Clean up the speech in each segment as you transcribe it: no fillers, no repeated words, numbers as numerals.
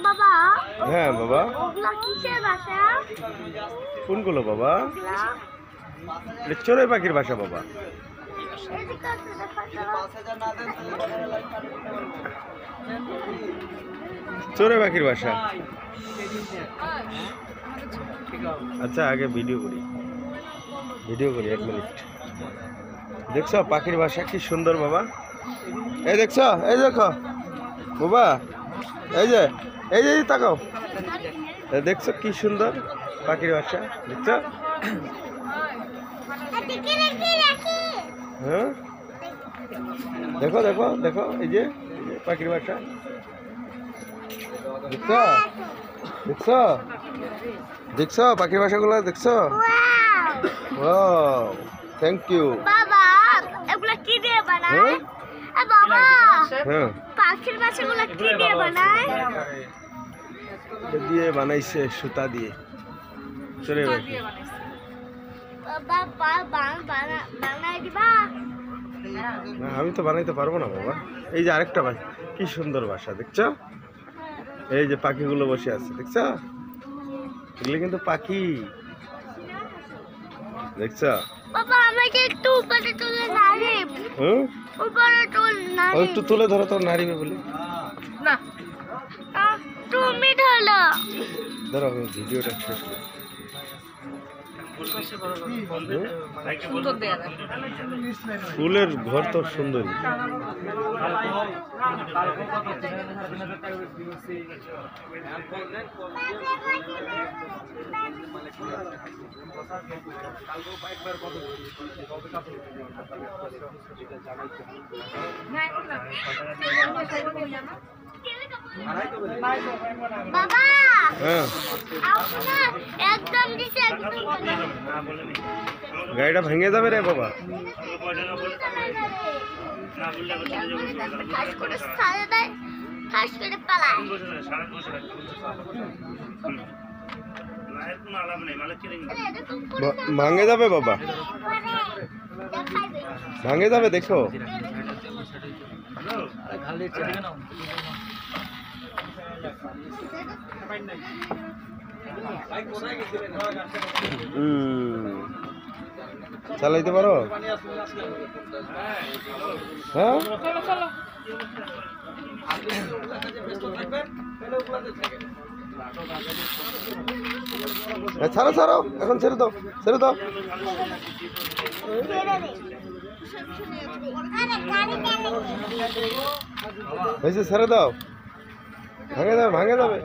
বাবা হ্যাঁ বাবা, ওগুলা কিসের বাসা? কোনগুলো বাবা? ওগুলা এটা চড়ুই পাখির বাসা বাবা। এদিকে আছে, দেখা চড়ুই পাখির বাসা। আচ্ছা আগে ভিডিও করি 1 মিনিট। দেখছো পাখির বাসা কি সুন্দর বাবা? এই দেখছো, এই দেখো বাবা, এই যে তাকাও, দেখছো কি সুন্দর পাখির বাসা? দেখছো? হ্যাঁ দেখো দেখো দেখো, এই যে পাখির বাসা দেখছো? দেখছো দেখছো পাখির বাসাগুলো দেখছো? ওয়াও, থ্যাংক ইউ বাবা। এগুলা কি দিয়ে বানায়? বাবা হ্যাঁ, পাখির বাসাগুলা কি দিয়ে বানায়? এটা দিয়ে বানাইছে সুতা দিয়ে। চলে পাখি। বাবা বানাই দিবা? না, আমি তো বানাইতে পারবো না বাবা। এই যে আরেকটা বাসা, কি সুন্দর বাসা দেখছো? এই যে পাখিগুলো বসে আছে দেখছো? এগুলো কিন্তু পাখি, দেখছো? বাবা আমাকে একটু উপরে তুলে নাড়ি। হুম, উপরে তুলে নাড়ি। একটু তুলে ধরো তো, নাড়িবে বলে। না তুমি ধরো। ধরো আমি ভিডিওটা শেষ করি। ফুলের ঘর তো সুন্দরী। বাবা হ্যাঁ, একদম দিছে একদম। গাড়িটা ভেঙে যাবে রে বাবা। খাস করে সারা দেয়, খাস করে পালায়। ভাঙে যাবে বাবা, ভাঙে যাবে দেখো। চালাইতে পারো? হ্যাঁ, ছাড়ো ছাড়ো, এখন ছেড়ে দাও, ছেড়ে দাও। হয়েছে, ছেড়ে দাও, ভাঙে যাবে, ভাঙে যাবে।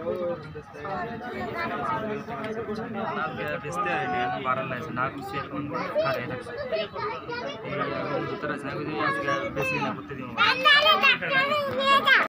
বেশি না করতে দিব